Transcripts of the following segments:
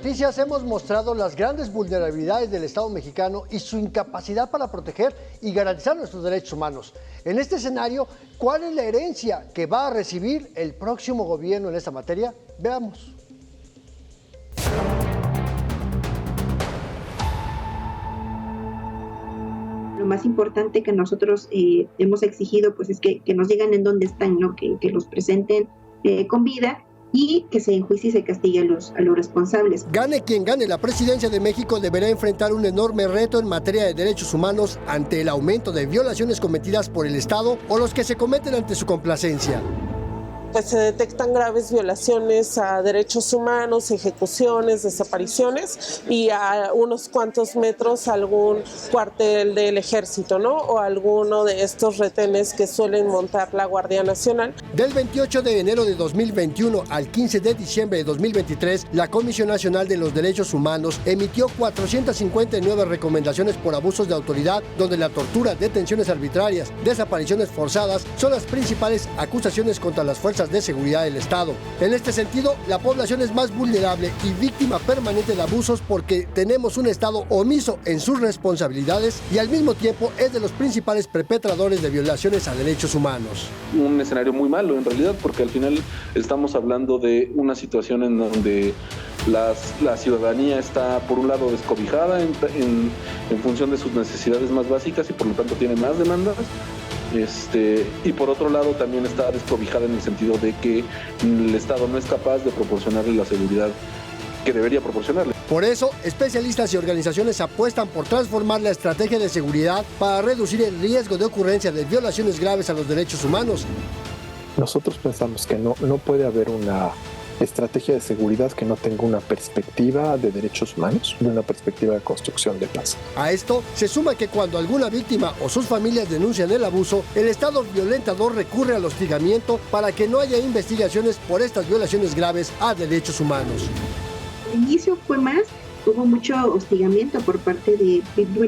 Noticias hemos mostrado las grandes vulnerabilidades del Estado mexicano y su incapacidad para proteger y garantizar nuestros derechos humanos. En este escenario, ¿cuál es la herencia que va a recibir el próximo gobierno en esta materia? Veamos. Lo más importante que nosotros hemos exigido pues es que nos digan en dónde están, ¿no? Que los presenten con vida y que se enjuicie y se castigue a los responsables. Gane quien gane la presidencia de México, deberá enfrentar un enorme reto en materia de derechos humanos ante el aumento de violaciones cometidas por el Estado o los que se cometen ante su complacencia. Pues se detectan graves violaciones a derechos humanos, ejecuciones, desapariciones y a unos cuantos metros algún cuartel del ejército, ¿no? O alguno de estos retenes que suelen montar la Guardia Nacional. Del 28 de enero de 2021 al 15 de diciembre de 2023, la Comisión Nacional de los Derechos Humanos emitió 459 recomendaciones por abusos de autoridad, donde la tortura, detenciones arbitrarias, desapariciones forzadas son las principales acusaciones contra las fuerzas de seguridad del Estado. En este sentido, la población es más vulnerable y víctima permanente de abusos porque tenemos un Estado omiso en sus responsabilidades y al mismo tiempo es de los principales perpetradores de violaciones a derechos humanos. Un escenario muy malo en realidad, porque al final estamos hablando de una situación en donde la ciudadanía está por un lado descobijada en función de sus necesidades más básicas y por lo tanto tiene más demandas. Y por otro lado también está descobijada en el sentido de que el Estado no es capaz de proporcionarle la seguridad que debería proporcionarle. Por eso, especialistas y organizaciones apuestan por transformar la estrategia de seguridad para reducir el riesgo de ocurrencia de violaciones graves a los derechos humanos. Nosotros pensamos que no puede haber una estrategia de seguridad que no tenga una perspectiva de derechos humanos y una perspectiva de construcción de paz. A esto se suma que cuando alguna víctima o sus familias denuncian el abuso, el Estado violentador recurre al hostigamiento para que no haya investigaciones por estas violaciones graves a derechos humanos. Al inicio hubo mucho hostigamiento por parte de,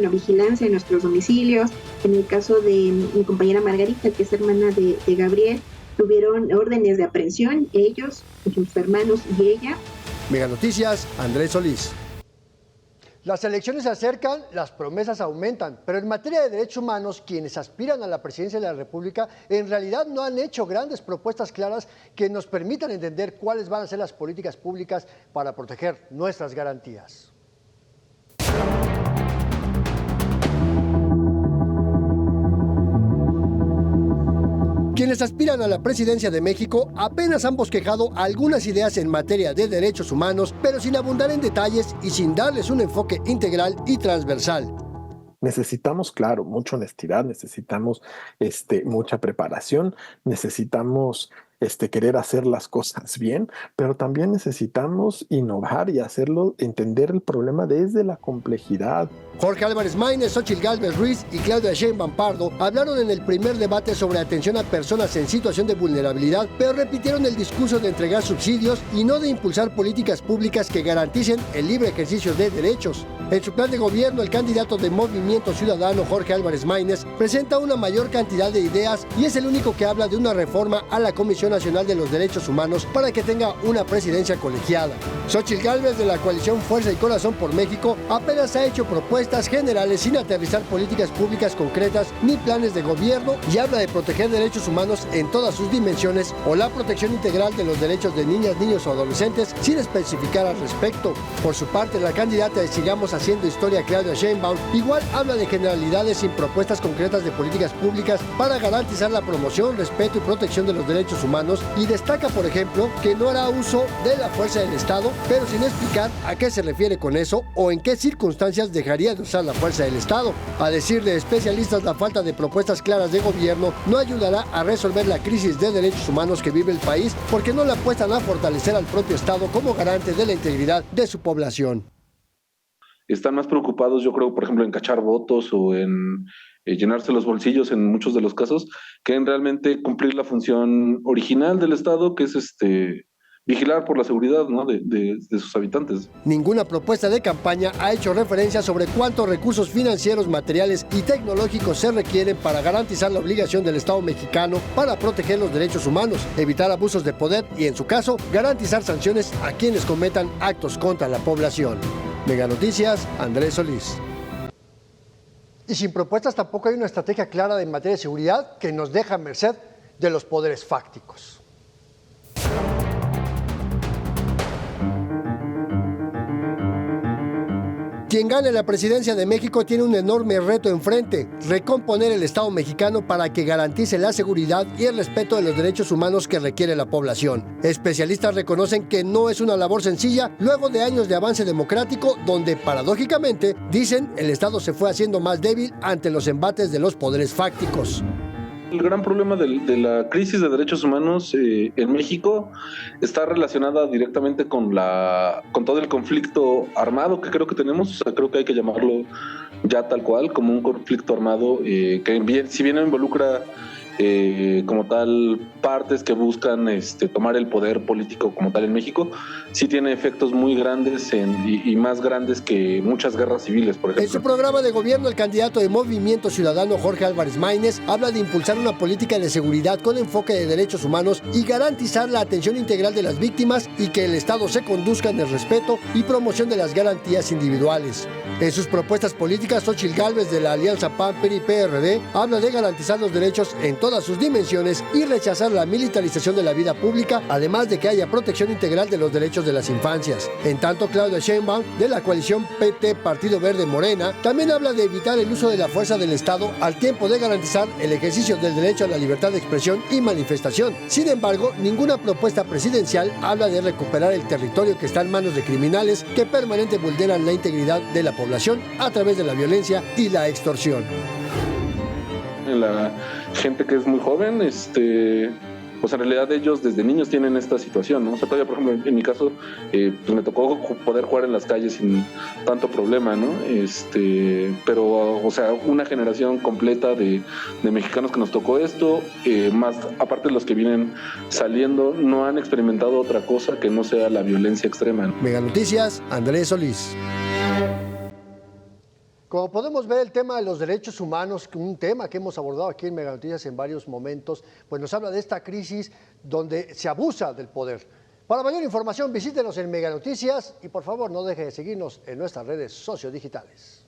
vigilancia en nuestros domicilios. En el caso de mi compañera Margarita, que es hermana de Gabriel, tuvieron órdenes de aprehensión, ellos, sus hermanos y ella. Mega Noticias, Andrés Solís. Las elecciones se acercan, las promesas aumentan, pero en materia de derechos humanos, quienes aspiran a la presidencia de la República en realidad no han hecho grandes propuestas claras que nos permitan entender cuáles van a ser las políticas públicas para proteger nuestras garantías. Quienes aspiran a la presidencia de México apenas han bosquejado algunas ideas en materia de derechos humanos, pero sin abundar en detalles y sin darles un enfoque integral y transversal. Necesitamos, claro, mucha honestidad, necesitamos mucha preparación, necesitamos querer hacer las cosas bien, pero también necesitamos innovar y hacerlo, entender el problema desde la complejidad. Jorge Álvarez Maínez, Xóchitl Gálvez Ruiz y Claudia Sheinbaum Pardo hablaron en el primer debate sobre atención a personas en situación de vulnerabilidad, pero repitieron el discurso de entregar subsidios y no de impulsar políticas públicas que garanticen el libre ejercicio de derechos. En su plan de gobierno, el candidato de Movimiento Ciudadano, Jorge Álvarez Maínez, presenta una mayor cantidad de ideas y es el único que habla de una reforma a la Comisión Nacional de los Derechos Humanos para que tenga una presidencia colegiada. Xóchitl Gálvez, de la coalición Fuerza y Corazón por México, apenas ha hecho propuestas generales sin aterrizar políticas públicas concretas ni planes de gobierno y habla de proteger derechos humanos en todas sus dimensiones o la protección integral de los derechos de niñas, niños o adolescentes sin especificar al respecto. Por su parte, la candidata de Sigamos Haciendo Historia, Claudia Sheinbaum, igual habla de generalidades sin propuestas concretas de políticas públicas para garantizar la promoción, respeto y protección de los derechos humanos y destaca, por ejemplo, que no hará uso de la fuerza del Estado, pero sin explicar a qué se refiere con eso o en qué circunstancias dejaría de usar la fuerza del Estado. A decir de especialistas, la falta de propuestas claras de gobierno no ayudará a resolver la crisis de derechos humanos que vive el país porque no le apuestan a fortalecer al propio Estado como garante de la integridad de su población. Están más preocupados, yo creo, por ejemplo, en cachar votos o en llenarse los bolsillos en muchos de los casos, que en realmente cumplir la función original del Estado, que es vigilar por la seguridad, ¿no?, de sus habitantes. Ninguna propuesta de campaña ha hecho referencia sobre cuántos recursos financieros, materiales y tecnológicos se requieren para garantizar la obligación del Estado mexicano para proteger los derechos humanos, evitar abusos de poder y, en su caso, garantizar sanciones a quienes cometan actos contra la población. Mega Noticias, Andrés Solís. Y sin propuestas tampoco hay una estrategia clara en materia de seguridad que nos deja a merced de los poderes fácticos. Quien gane la presidencia de México tiene un enorme reto enfrente: recomponer el Estado mexicano para que garantice la seguridad y el respeto de los derechos humanos que requiere la población. Especialistas reconocen que no es una labor sencilla luego de años de avance democrático donde, paradójicamente, dicen, el Estado se fue haciendo más débil ante los embates de los poderes fácticos. El gran problema de la crisis de derechos humanos en México está relacionada directamente con todo el conflicto armado que creo que tenemos. O sea, creo que hay que llamarlo ya tal cual, como un conflicto armado que, si bien no involucra como tal partes que buscan tomar el poder político como tal en México, sí tiene efectos muy grandes y más grandes que muchas guerras civiles, por ejemplo. En su programa de gobierno, el candidato de Movimiento Ciudadano Jorge Álvarez Maínez habla de impulsar una política de seguridad con enfoque de derechos humanos y garantizar la atención integral de las víctimas y que el Estado se conduzca en el respeto y promoción de las garantías individuales. En sus propuestas políticas, Xóchitl Gálvez, de la alianza PAN, PRI y PRD, habla de garantizar los derechos en todas sus dimensiones y rechazar la militarización de la vida pública, además de que haya protección integral de los derechos de las infancias. En tanto, Claudia Sheinbaum, de la coalición PT, Partido Verde, Morena, también habla de evitar el uso de la fuerza del Estado al tiempo de garantizar el ejercicio del derecho a la libertad de expresión y manifestación. Sin embargo, ninguna propuesta presidencial habla de recuperar el territorio que está en manos de criminales que permanentemente vulneran la integridad de la población a través de la violencia y la extorsión. La gente que es muy joven, pues en realidad ellos desde niños tienen esta situación, ¿no? O sea, todavía, por ejemplo, en mi caso, pues me tocó poder jugar en las calles sin tanto problema, ¿no? Pero, o sea, una generación completa de mexicanos que nos tocó esto, más aparte de los que vienen saliendo, no han experimentado otra cosa que no sea la violencia extrema, ¿no? Mega Noticias, Andrés Solís. Como podemos ver, el tema de los derechos humanos, un tema que hemos abordado aquí en Mega Noticias en varios momentos, pues nos habla de esta crisis donde se abusa del poder. Para mayor información, visítenos en Mega Noticias y por favor no deje de seguirnos en nuestras redes sociodigitales.